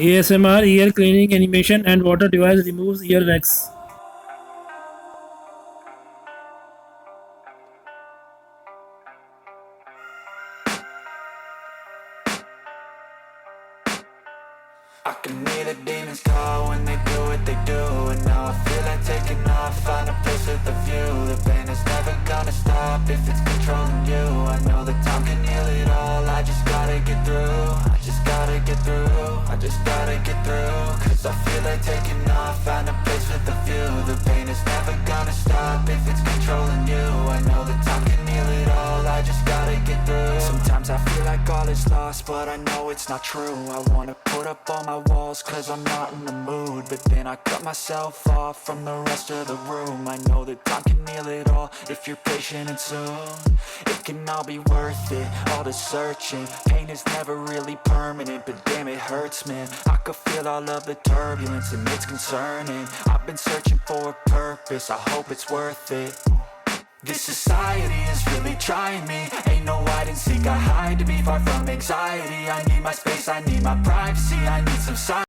ASMR ear cleaning animation and water device removes earwax. I can hear the demons call when they do what they do. And now I feel like taking off, find a place with a view. The pain is never gonna stop if it's controlling you. I know that time can heal it all, I just gotta get through. I just gotta get through, I just gotta get through. Cause I feel like taking off, find a place with a view. The pain is never gonna stop if it's controlling you. I know that time can heal it all, I just gotta get through. Sometimes I feel like all is lost, but I know it's not true. I wanna put up all my walls cause I'm not in the mood, but then I cut myself off from the rest of the room. I know that time can heal it all if you're patient, and soon it can all be worth it, all the searching. Pain is never really permanent, but damn it hurts, man. I could feel all of the turbulence and it's concerning. I've been searching for a purpose, I hope it's worth it. This society is really trying me. Ain't no hide and seek, I hide to be far from anxiety. I need my space, I need my privacy, I need some silence.